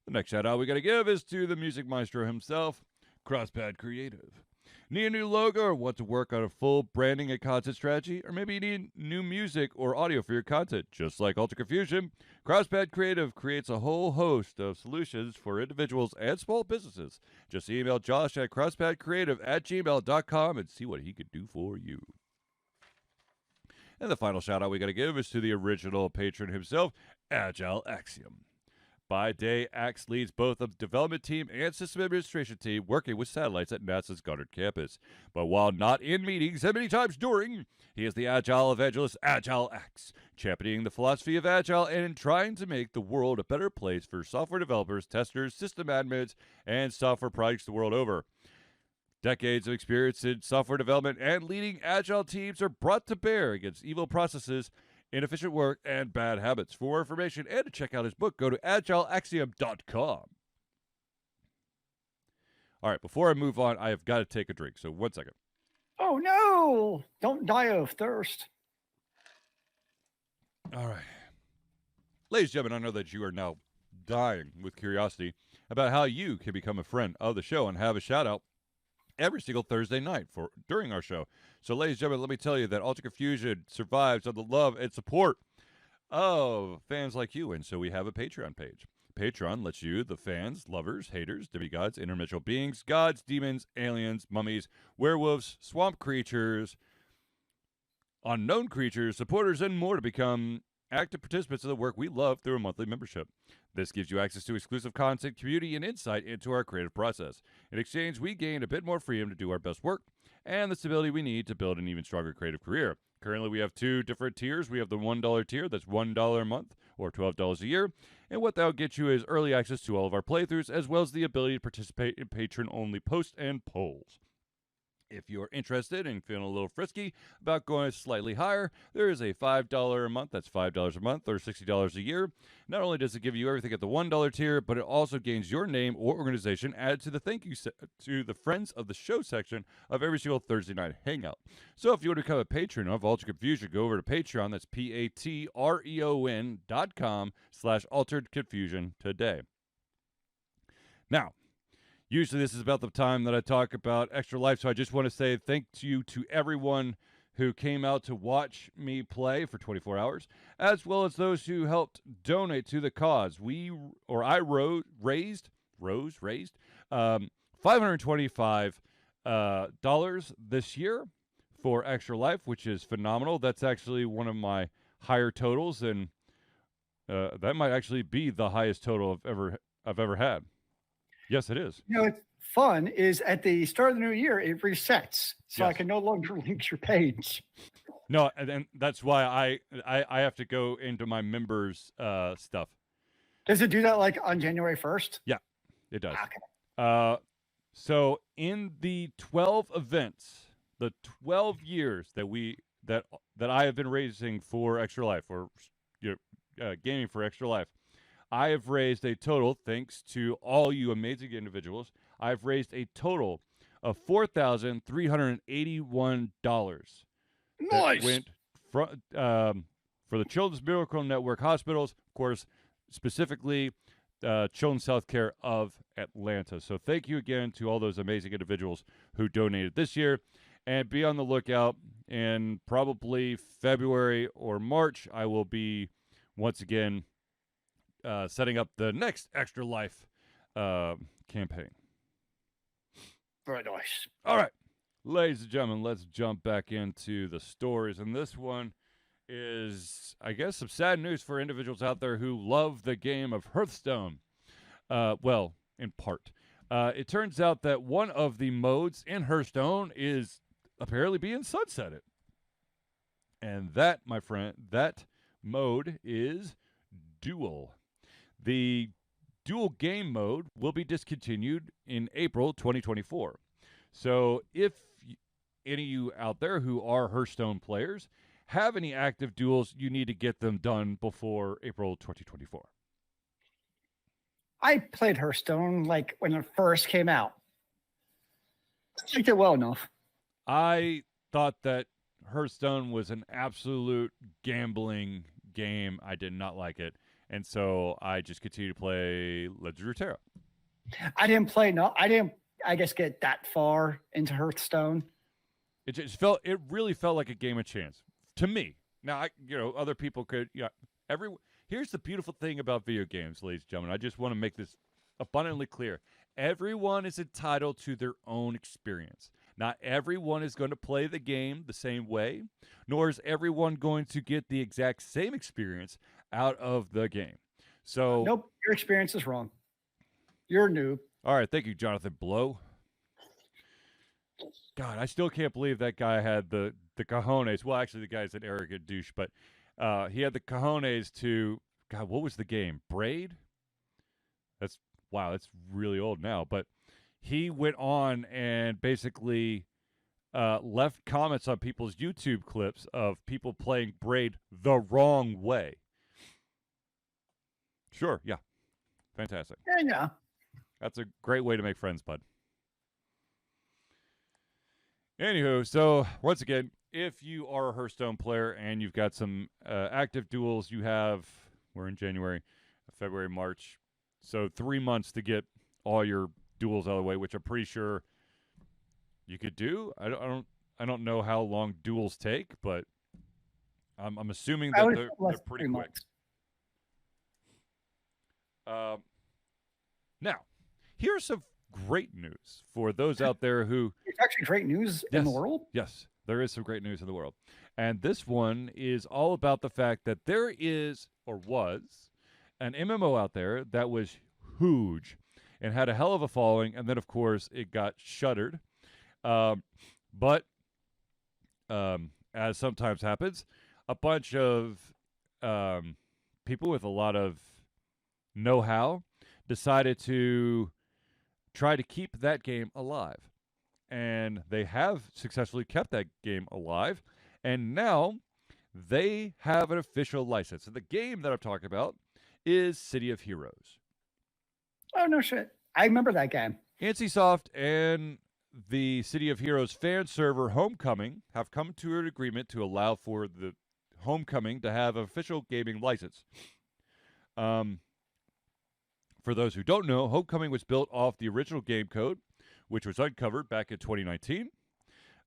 The next shout out we got to give is to the music maestro himself, CrossPad Creative. Need a new logo or want to work on a full branding and content strategy? Or maybe you need new music or audio for your content? Just like Ultra Confusion, CrossPad Creative creates a whole host of solutions for individuals and small businesses. Just email Josh at crosspadcreative@gmail.com and see what he could do for you. And the final shout out we got to give is to the original patron himself, Agile Axiom. By day, Axe leads both the development team and system administration team working with satellites at NASA's Goddard campus. But while not in meetings and many times during, he is the Agile evangelist Agile Axe, championing the philosophy of Agile and trying to make the world a better place for software developers, testers, system admins, and software projects the world over. Decades of experience in software development and leading Agile teams are brought to bear against evil processes, inefficient work, and bad habits. For more information and to check out his book, go to agileaxiom.com. All right, before I move on, I have got to take a drink. So 1 second. Oh, no. Don't die of thirst. All right. Ladies and gentlemen, I know that you are now dying with curiosity about how you can become a friend of the show and have a shout out every single Thursday night during our show. So, ladies and gentlemen, let me tell you that Ultra Confusion survives on the love and support of fans like you, and so we have a Patreon page. Patreon lets you, the fans, lovers, haters, demigods, interdimensional beings, gods, demons, aliens, mummies, werewolves, swamp creatures, unknown creatures, supporters, and more to become active participants in the work we love through a monthly membership. This gives you access to exclusive content, community, and insight into our creative process. In exchange, we gain a bit more freedom to do our best work and the stability we need to build an even stronger creative career. Currently, we have two different tiers. We have the $1 tier, that's $1 a month or $12 a year. And what that'll get you is early access to all of our playthroughs, as well as the ability to participate in patron-only posts and polls. If you're interested and feeling a little frisky about going slightly higher, there is a $5 a month. That's $5 a month or $60 a year. Not only does it give you everything at the $1 tier, but it also gains your name or organization added to the thank you to the Friends of the Show section of every single Thursday night hangout. So if you want to become a patron of Ultra Confusion, go over to Patreon. That's patreon.com/Altered Confusion today. Now, usually this is about the time that I talk about Extra Life, so I just want to say thank you to everyone who came out to watch me play for 24 hours, as well as those who helped donate to the cause. I raised $525 this year for Extra Life, which is phenomenal. That's actually one of my higher totals, and that might actually be the highest total I've ever had. Yes, it is. You know, it's fun is at the start of the new year, it resets. So Yes. I can no longer link your page. No, and that's why I have to go into my members' stuff. Does it do that like on January 1st? Yeah, it does. Okay. So in the 12 events, the 12 years that I have been raising for Extra Life, or gaming for Extra Life, I have raised a total, thanks to all you amazing individuals, I've raised a total of $4,381. Nice. That went for the Children's Miracle Network hospitals, of course, specifically Children's Healthcare of Atlanta. So thank you again to all those amazing individuals who donated this year. And be on the lookout. In probably February or March, I will be once again setting up the next Extra Life campaign. Very nice. All right, ladies and gentlemen, let's jump back into the stories. And this one is, I guess, some sad news for individuals out there who love the game of Hearthstone. Well, in part. It turns out that one of the modes in Hearthstone is apparently being sunsetted. And that, my friend, that mode is Duel. The Duel game mode will be discontinued in April 2024. So if any of you out there who are Hearthstone players have any active duels, you need to get them done before April 2024. I played Hearthstone like when it first came out. I liked it well enough. I thought that Hearthstone was an absolute gambling game. I did not like it. And so I just continued to play Legends of Runeterra. I didn't play. No, I didn't. I guess, get that far into Hearthstone. It really felt like a game of chance to me. Now, other people could, here's the beautiful thing about video games, ladies and gentlemen. I just want to make this abundantly clear. Everyone is entitled to their own experience. Not everyone is going to play the game the same way, nor is everyone going to get the exact same experience out of the game. So, nope, your experience is wrong. You're a noob. All right, thank you, Jonathan Blow. God, I still can't believe that guy had the cojones. Well, actually, the guy's an arrogant douche, but he had the cojones to, God, what was the game? Braid? That's really old now. But he went on and basically left comments on people's YouTube clips of people playing Braid the wrong way. Sure, yeah. Fantastic. Yeah. That's a great way to make friends, bud. Anywho, so once again, if you are a Hearthstone player and you've got some active duels, we're in January, February, March, so 3 months to get all your duels out of the way, which I'm pretty sure you could do. I don't know how long duels take, but I'm assuming that they're pretty quick. Now, here's some great news for those out there who... It's actually great news in the world? Yes, there is some great news in the world. And this one is all about the fact that there is, or was, an MMO out there that was huge and had a hell of a following, and then, of course, it got shuttered. But, as sometimes happens, a bunch of people with a lot of know-how decided to try to keep that game alive. And they have successfully kept that game alive. And now they have an official license. And the game that I'm talking about is City of Heroes. Oh, no shit. I remember that game. NCSoft and the City of Heroes fan server Homecoming have come to an agreement to allow for the Homecoming to have an official gaming license. For those who don't know, Homecoming was built off the original game code, which was uncovered back in 2019.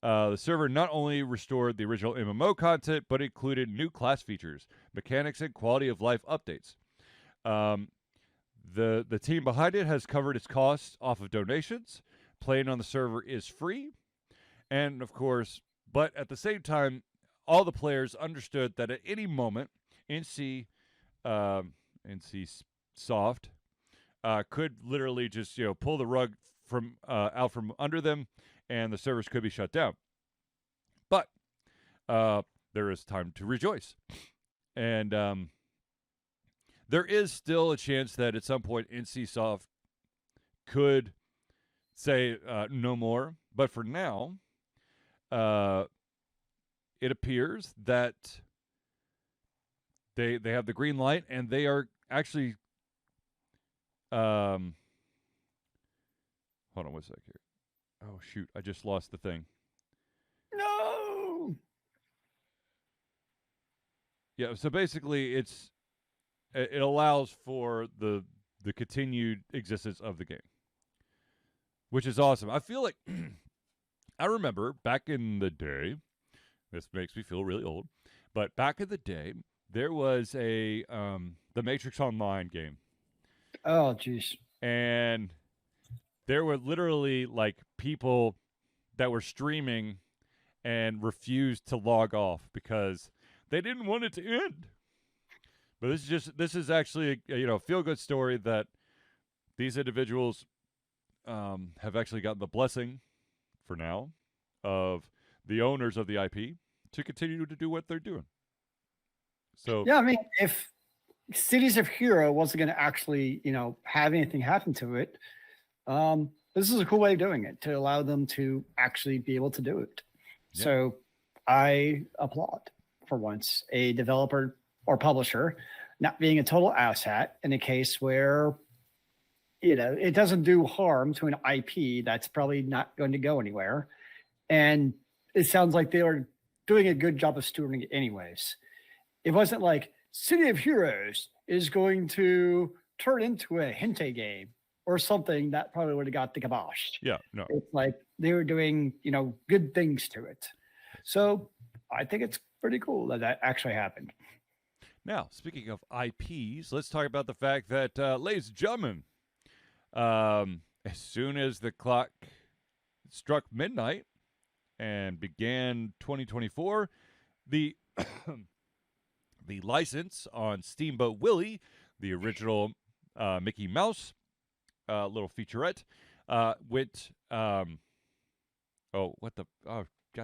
The server not only restored the original MMO content, but included new class features, mechanics, and quality of life updates. The team behind it has covered its costs off of donations. Playing on the server is free. And, of course, but at the same time, all the players understood that at any moment, NCSoft could literally just pull the rug from out from under them, and the servers could be shut down. But there is time to rejoice, and there is still a chance that at some point NCSoft could say no more. But for now, it appears that they have the green light, and they are actually. Hold on one sec here. Oh, shoot. I just lost the thing. No! Yeah, so basically it allows for the continued existence of the game, which is awesome. I feel like I remember back in the day, this makes me feel really old, but back in the day, there was a the Matrix Online game. Oh, jeez. And there were literally like people that were streaming and refused to log off because they didn't want it to end. But this is actually a feel-good story that these individuals have actually gotten the blessing for now of the owners of the IP to continue to do what they're doing. So yeah, I mean, if Cities of Hero wasn't going to actually, have anything happen to it, this is a cool way of doing it to allow them to actually be able to do it. Yeah. So I applaud for once a developer or publisher not being a total asshat in a case where, it doesn't do harm to an IP that's probably not going to go anywhere. And it sounds like they were doing a good job of stewarding it anyways. It wasn't like City of Heroes is going to turn into a hentai game. or something that probably would have got the kibosh. Yeah, no. It's like they were doing, good things to it. So I think it's pretty cool that actually happened. Now, speaking of IPs, let's talk about the fact that, ladies and gentlemen, as soon as the clock struck midnight and began 2024, the the license on Steamboat Willie, the original Mickey Mouse little featurette, went. God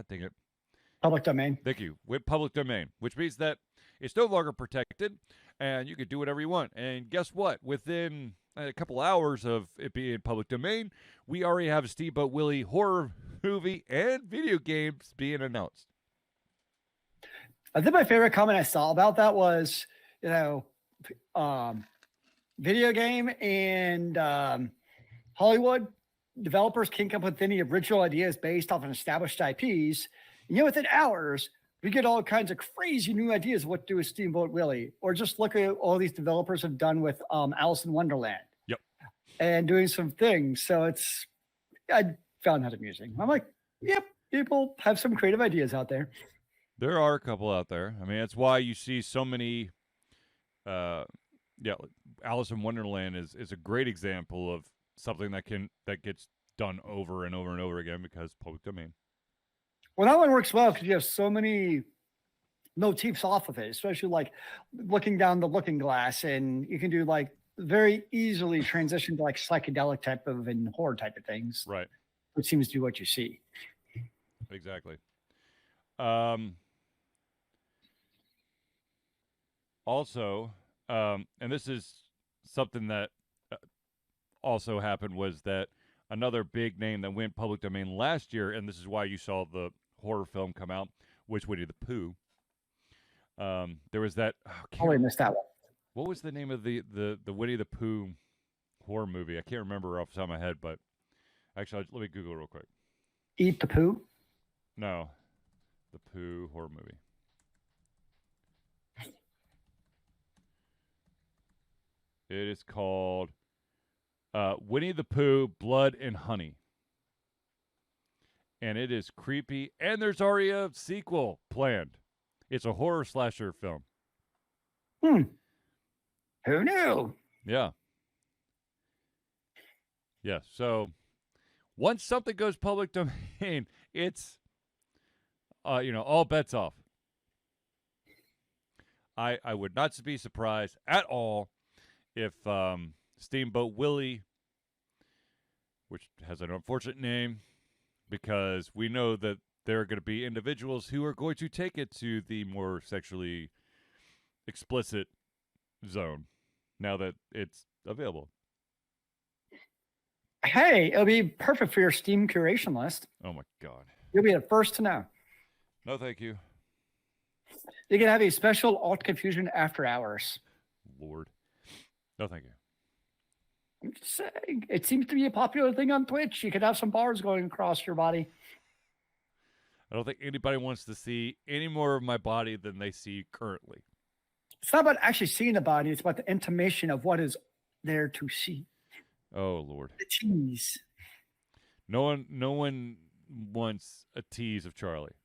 dang it! Public domain. Thank you. With public domain, which means that it's no longer protected, and you can do whatever you want. And guess what? Within a couple hours of it being public domain, we already have a Steamboat Willie horror movie and video games being announced. I think my favorite comment I saw about that was, video game and Hollywood developers can come up with any original ideas based off of established IPs. And within hours, we get all kinds of crazy new ideas of what to do with Steamboat Willie. Or just look at all these developers have done with Alice in Wonderland. Yep. And doing some things. So I found that amusing. I'm like, yep, people have some creative ideas out there. There are a couple out there. I mean, that's why you see so many. Alice in Wonderland is a great example of something that gets done over and over and over again because public domain. Well, that one works well because you have so many motifs off of it, especially like looking down the looking glass, and you can do like very easily transition to like psychedelic type of and horror type of things. Right. Which seems to be what you see. Exactly. Also, and this is something that also happened, was that another big name that went public domain last year, and this is why you saw the horror film come out, was Winnie the Pooh. There was that. I missed that one. What was the name of the Winnie the Pooh horror movie? I can't remember off the top of my head, but actually, let me Google real quick. Eat the Pooh? No, the Pooh horror movie. It is called Winnie the Pooh, Blood and Honey. And it is creepy. And there's already a sequel planned. It's a horror slasher film. Who knew? Yeah. Yeah. So once something goes public domain, it's, all bets off. I would not be surprised at all if Steamboat Willie, which has an unfortunate name, because we know that there are going to be individuals who are going to take it to the more sexually explicit zone now that it's available. Hey, it'll be perfect for your Steam curation list. Oh my God. You'll be the first to know. No, thank you. You can have a special alt confusion after hours. Lord. No, thank you. I'm just saying, it seems to be a popular thing on Twitch. You could have some bars going across your body. I don't think anybody wants to see any more of my body than they see currently. It's not about actually seeing the body. It's about the intimation of what is there to see. Oh, Lord. The tease. No one wants a tease of Charlie.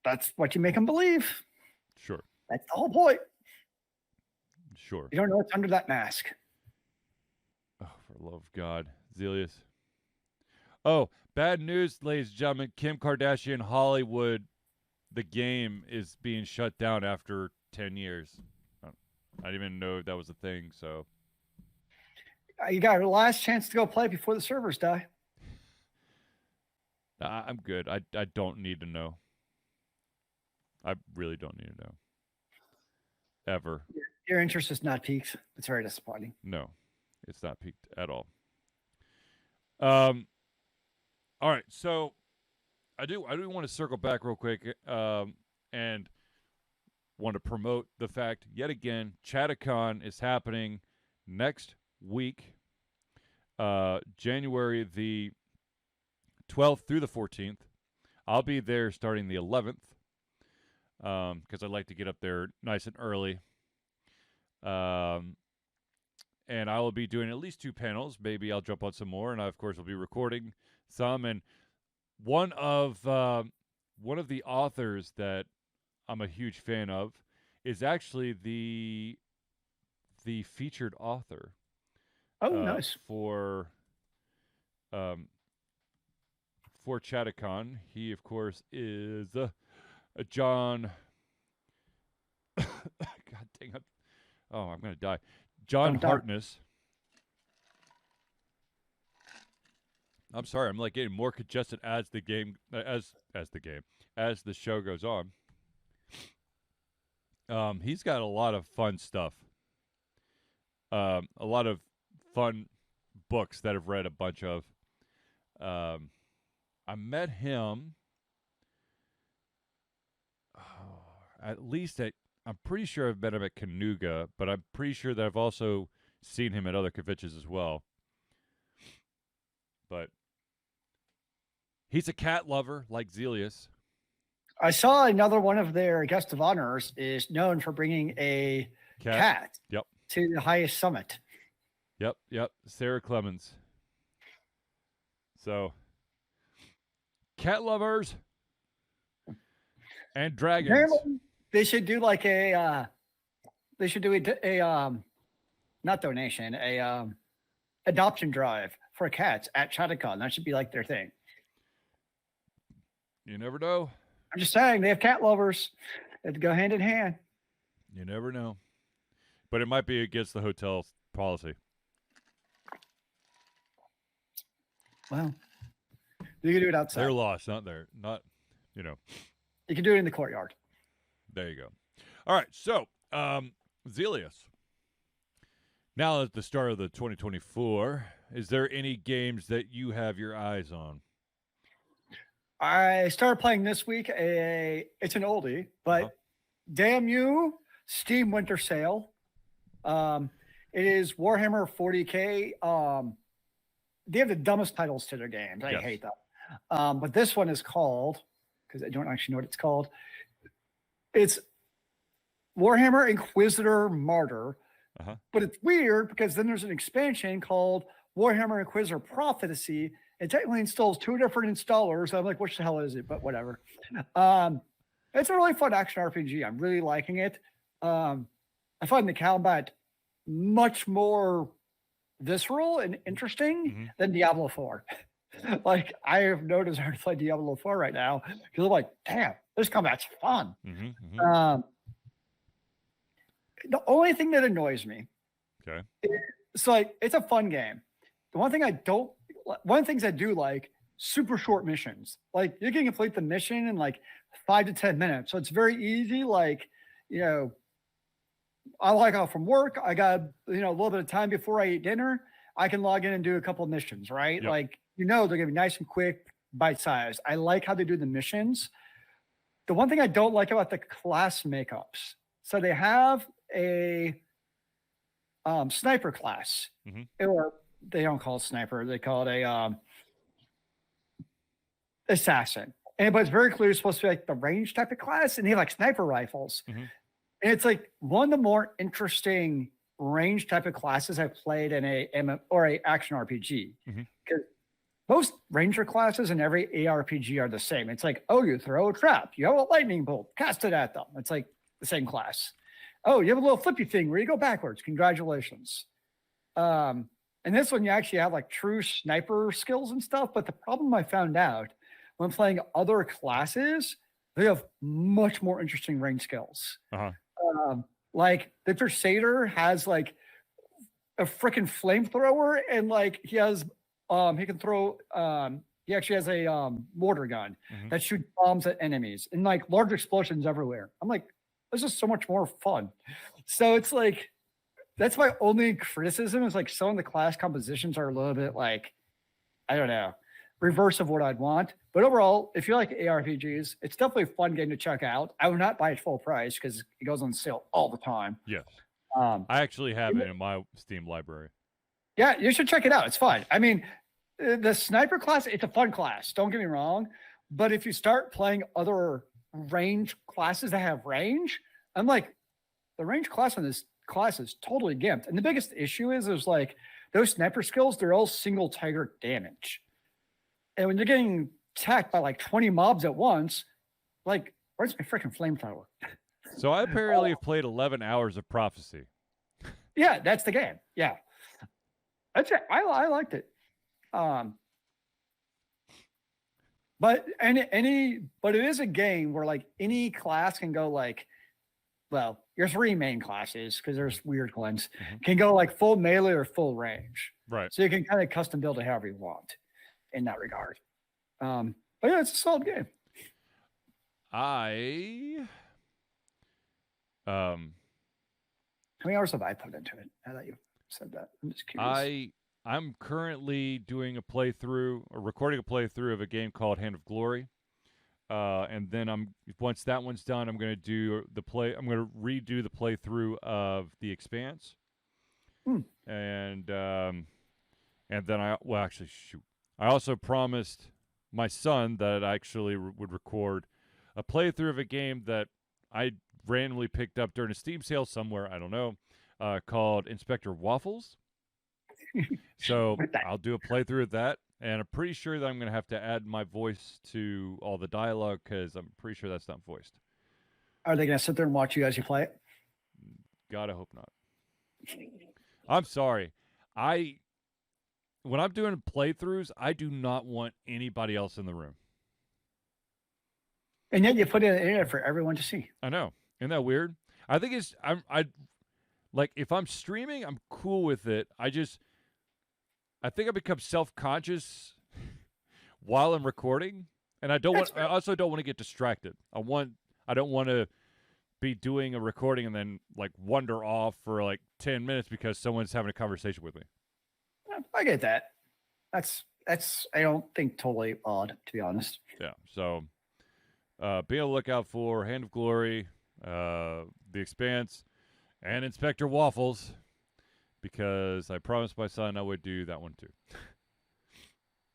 That's what you make them believe. Sure. That's the whole point. Sure. You don't know what's under that mask. Oh, for the love of God. Zealeus. Oh, bad news, ladies and gentlemen. Kim Kardashian Hollywood, the game, is being shut down after 10 years. I didn't even know that was a thing, so. You got your last chance to go play before the servers die. I'm good. I don't need to know. I really don't need to know. Ever. Your interest is not peaked. It's very disappointing. No, it's not peaked at all. All right, so I do want to circle back real quick and want to promote the fact yet again, ChattaCon is happening next week, January the 12th through the 14th. I'll be there starting the 11th because I'd like to get up there nice and early. and I will be doing at least 2 panels. Maybe I'll jump on some more, and I, of course, will be recording some. And one of the authors that I'm a huge fan of is actually the featured author. Oh, nice. For ChattaCon. He, of course, is John. God dang it! Oh, I'm gonna die. John Hartness. I'm sorry. I'm like getting more congested as the show goes on. He's got a lot of fun stuff. A lot of fun books that I've read a bunch of. I met him I'm pretty sure I've met him at Canuga, but I'm pretty sure that I've also seen him at other conventions as well. But he's a cat lover like Zealeus. I saw another one of their guest of honors is known for bringing a cat to the highest summit. Yep. Sarah Clemens. So, cat lovers and dragons. They should do like a not donation, adoption drive for cats at ChattaCon. That should be like their thing. You never know. I'm just saying, they have cat lovers that go hand in hand. You never know. But it might be against the hotel's policy. Well, you can do it outside. They're lost, not. You can do it in the courtyard. There you go. All right, so Zealeus. Now at the start of the 2024, is there any games that you have your eyes on? I started playing this week. It's an oldie, but damn you, Steam Winter Sale. It is Warhammer 40K. They have the dumbest titles to their games. I hate them. But this one is called, because I don't actually know what it's called. It's Warhammer Inquisitor Martyr. But it's weird because then there's an expansion called Warhammer Inquisitor Prophecy. It technically installs 2 different installers. I'm like, what the hell is it? But whatever. It's a really fun action RPG. I'm really liking it. I find the combat much more visceral and interesting than Diablo 4. Like, I have no desire to play Diablo 4 right now because I'm like, damn, this combat's fun. The only thing that annoys me, it's like, it's a fun game. The one of the things I do like, super short missions. Like, you can complete the mission in like 5 to 10 minutes. So it's very easy. Like, I like off from work. I got, a little bit of time before I eat dinner. I can log in and do a couple of missions, right? Yep. Like, they're going to be nice and quick, bite-sized. I like how they do the missions. The one thing I don't like about the class makeups, so they have a sniper class, or they don't call it sniper. They call it a assassin. But it's very clear it's supposed to be like the range type of class, and they have like sniper rifles. And it's like one of the more interesting range type of classes I've played in a action RPG. Because most ranger classes in every ARPG are the same. It's like, oh, you throw a trap, you have a lightning bolt, cast it at them. It's like the same class. Oh, you have a little flippy thing where you go backwards. Congratulations. And this one, you actually have like true sniper skills and stuff. But the problem I found out when playing other classes, they have much more interesting range skills. Like the Crusader has like a freaking flamethrower, and like he has, he can throw, he actually has a mortar gun that shoots bombs at enemies and like large explosions everywhere. I'm like, this is so much more fun. So it's like, that's my only criticism is like some of the class compositions are a little bit like, I don't know, reverse of what I'd want. But overall, if you like ARPGs, it's definitely a fun game to check out. I would not buy it full price because it goes on sale all the time. Yes. I actually have it in my Steam library. Yeah, you should check it out. It's fun. I mean, the sniper class, it's a fun class. Don't get me wrong. But if you start playing other range classes that have range, I'm like, the range class on this class is totally gimped. And the biggest issue is like those sniper skills, they're all single tiger damage. And when you're getting attacked by like 20 mobs at once, like, where's my freaking flamethrower? So I apparently have played 11 hours of Prophecy. Yeah, that's the game. Yeah. That's it. I liked it. But but it is a game where like any class can go like, well, your 3 main classes, because there's weird ones, can go like full melee or full range. Right. So you can kind of custom build it however you want in that regard. But yeah, it's a solid game. How many hours have I put into it? Now that you said that, I'm just curious. I'm currently doing a playthrough, or recording a playthrough of a game called Hand of Glory. And then once that one's done, I'm going to redo the playthrough of The Expanse. And then I also promised my son that I actually would record a playthrough of a game that I randomly picked up during a Steam sale somewhere, I don't know, called Inspector Waffles. So I'll do a playthrough of that, and I'm pretty sure that I'm going to have to add my voice to all the dialogue because I'm pretty sure that's not voiced. Are they going to sit there and watch you as you play it? God, I hope not. I'm sorry. When I'm doing playthroughs, I do not want anybody else in the room. And yet you put it in there for everyone to see. I know. Isn't that weird? I think like if I'm streaming, I'm cool with it. I think I become self-conscious while I'm recording, and I also don't want to get distracted. I don't want to be doing a recording and then like wander off for like 10 minutes because someone's having a conversation with me. I get that. That's I don't think totally odd, to be honest. Yeah. So be on the lookout for Hand of Glory, The Expanse, and Inspector Waffles, because I promised my son I would do that one too.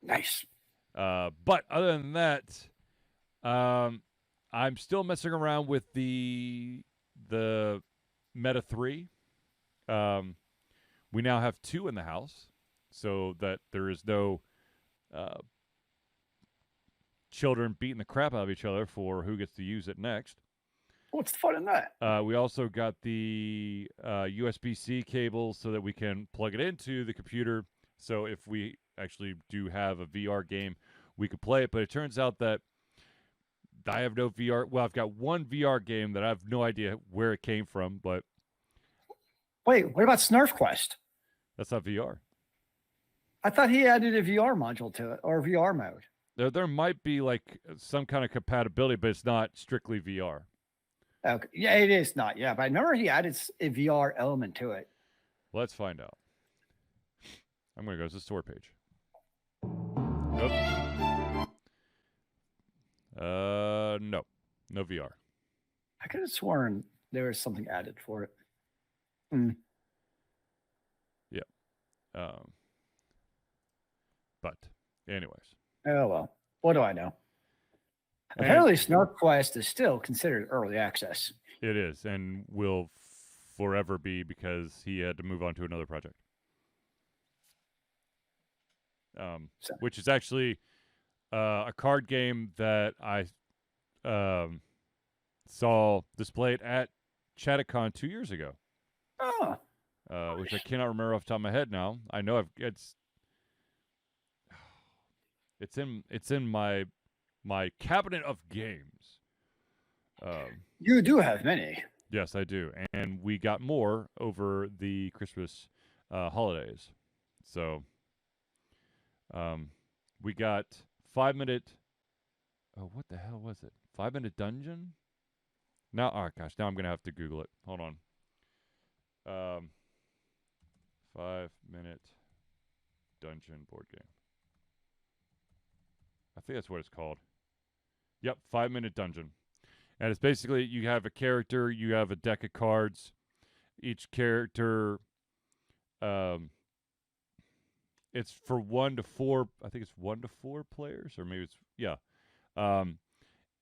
Nice. But other than that, I'm still messing around with the Meta 3. We now have 2 in the house, so that there is no children beating the crap out of each other for who gets to use it next. What's the fun in that? We also got the USB-C cable so that we can plug it into the computer. So if we actually do have a VR game, we could play it. But it turns out that I have no VR. Well, I've got one VR game that I have no idea where it came from. But wait, what about Snarf Quest? That's not VR. I thought he added a VR module to it, or VR mode. There might be like some kind of compatibility, but it's not strictly VR. Okay. Yeah, it is not. Yeah, but I remember he added a VR element to it. Let's find out. I'm going to go to the store page. Nope. No. No VR. I could have sworn there was something added for it. Yeah. But anyways. Oh, well. What do I know? Apparently, Snarf Quest is still considered early access. It is, and will forever be because he had to move on to another project. Which is actually a card game that I saw displayed at ChattaCon 2 years ago. Oh. Which I cannot remember off the top of my head now. I know it's in my cabinet of games. You do have many. Yes, I do. And we got more over the Christmas holidays. So we got 5-minute... Oh, what the hell was it? 5-minute dungeon? Now, oh gosh, now I'm going to have to Google it. Hold on. 5-minute dungeon board game. I think that's what it's called. Yep, 5-minute dungeon. And it's basically you have a character, you have a deck of cards. Each character, it's for 1 to 4. I think it's 1 to 4 players, or maybe it's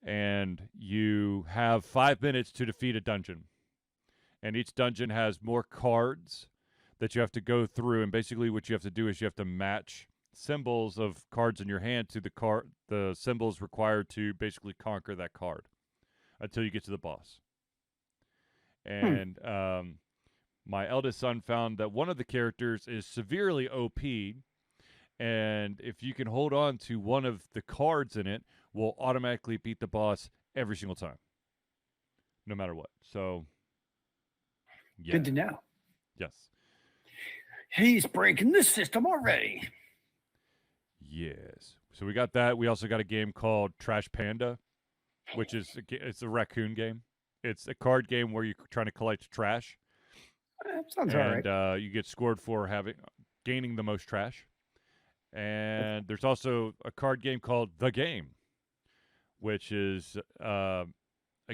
and you have 5 minutes to defeat a dungeon. and each dungeon has more cards that you have to go through. And basically, what you have to do is you have to match symbols of cards in your hand to the symbols required to basically conquer that card until you get to the boss. And my eldest son found that one of the characters is severely OP'd, and if you can hold on to one of the cards in it, will automatically beat the boss every single time, no matter what. So, yeah. Good to know. Yes. He's breaking the system already. Yes. So we got that. We also got a game called Trash Panda, which is it's a raccoon game. It's a card game where you're trying to collect trash. Sounds all right. And you get scored for gaining the most trash. And there's also a card game called The Game, which is a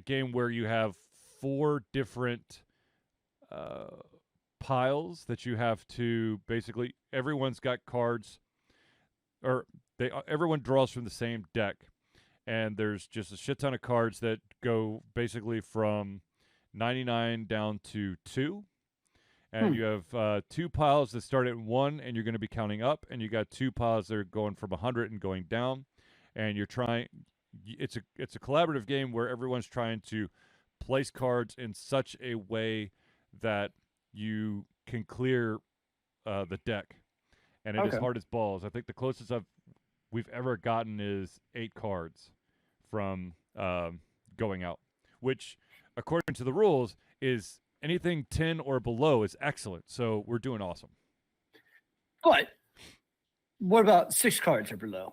game where you have 4 different piles that you have to basically. Everyone's got cards, or everyone draws from the same deck, and there's just a shit ton of cards that go basically from 99 down to 2. And you have 2 piles that start at 1, and you're going to be counting up. And you got 2 piles that are going from 100 and going down. And you're trying. It's a collaborative game where everyone's trying to place cards in such a way that you can clear the deck. And it is hard as balls. I think the closest we've ever gotten is 8 cards from going out, which, according to the rules, is. Anything 10 or below is excellent, so we're doing awesome. But what about 6 cards or below?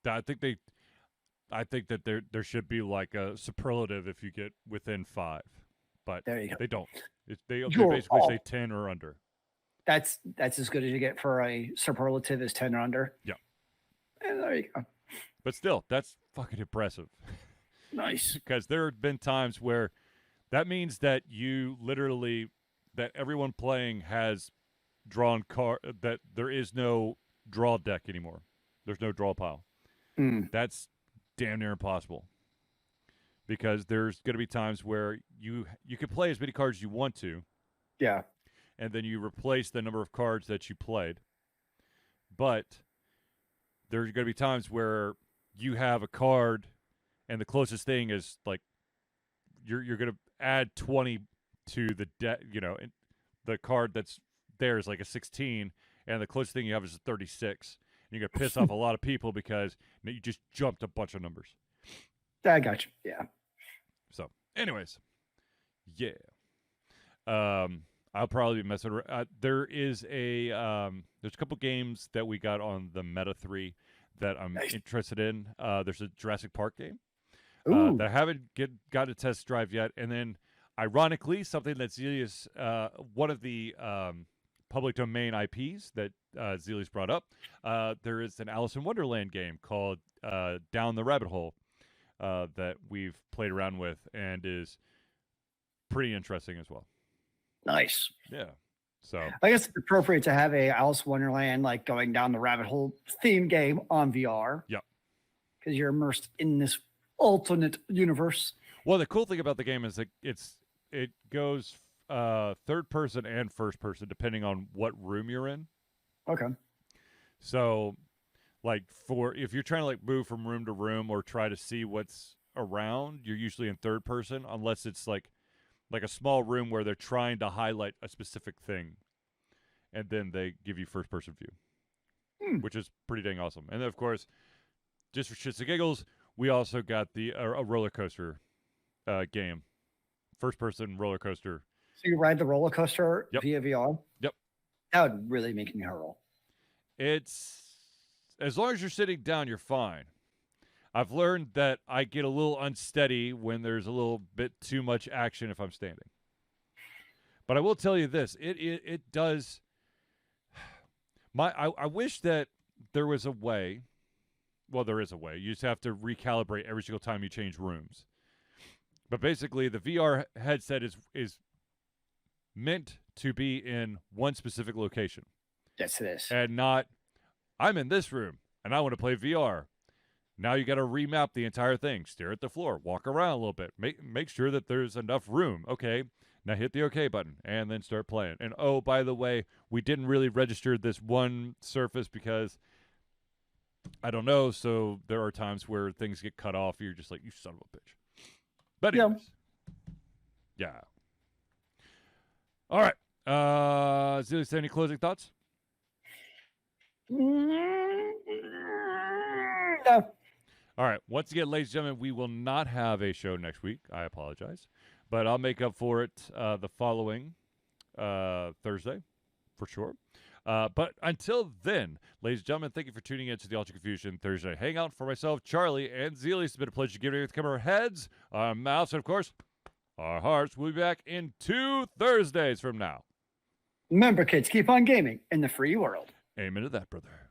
I think that there should be like a superlative if you get within 5, but there you go. They don't. They basically say 10 or under. That's as good as you get for a superlative is 10 or under. Yeah. And there you go. But still, that's fucking impressive. Nice. Because there have been times where. That means that that everyone playing has drawn that there is no draw deck anymore. There's no draw pile. That's damn near impossible. Because there's going to be times where you can play as many cards as you want to. Yeah. And then you replace the number of cards that you played. But there's going to be times where you have a card and the closest thing is like you're going to add 20 to the deck, and the card that's there is like a 16, and the closest thing you have is a 36. And you're going to piss off a lot of people because you just jumped a bunch of numbers. I got you. Yeah. So, anyways, yeah. I'll probably be messing around. There's a couple games that we got on the Meta 3 that I'm interested in. There's a Jurassic Park game. That I haven't got a test drive yet. And then, ironically, something that Zealeus, one of the public domain IPs that Zealeus brought up, there is an Alice in Wonderland game called Down the Rabbit Hole that we've played around with and is pretty interesting as well. Nice. Yeah. So I guess it's appropriate to have a Alice in Wonderland, like going down the rabbit hole theme game on VR. Yep. Because you're immersed in this alternate universe. Well, the cool thing about the game is that it goes third person and first person depending on what room you're in. Okay. So, like if you're trying to like move from room to room or try to see what's around, you're usually in third person, unless it's like a small room where they're trying to highlight a specific thing, and then they give you first person view, which is pretty dang awesome. And then, of course, just for shits and giggles, we also got a roller coaster game, first person roller coaster. So you ride the roller coaster Yep. via VR? Yep. That would really make me hurl. It's as long as you're sitting down, you're fine. I've learned that I get a little unsteady when there's a little bit too much action if I'm standing. But I will tell you this: it does. I wish that there was a way. Well, there is a way. You just have to recalibrate every single time you change rooms. But basically, the VR headset is meant to be in one specific location. Yes, it is. And not, I'm in this room, and I want to play VR. Now you got to remap the entire thing. Stare at the floor. Walk around a little bit. Make sure that there's enough room. Okay, now hit the OK button and then start playing. And oh, by the way, we didn't really register this one surface because I don't know. So there are times where things get cut off. You're just like, you son of a bitch. But anyways, yeah. All right. Zealeus, any closing thoughts? No. All right. Once again, ladies and gentlemen, we will not have a show next week. I apologize. But I'll make up for it the following Thursday, for sure. But until then, ladies and gentlemen, thank you for tuning in to the Ultra Confusion Thursday Hangout. For myself, Charlie, and Zealeus, it's been a pleasure giving you the camera, our heads, our mouths, and of course, our hearts. We'll be back in 2 Thursdays from now. Remember, kids, keep on gaming in the free world. Amen to that, brother.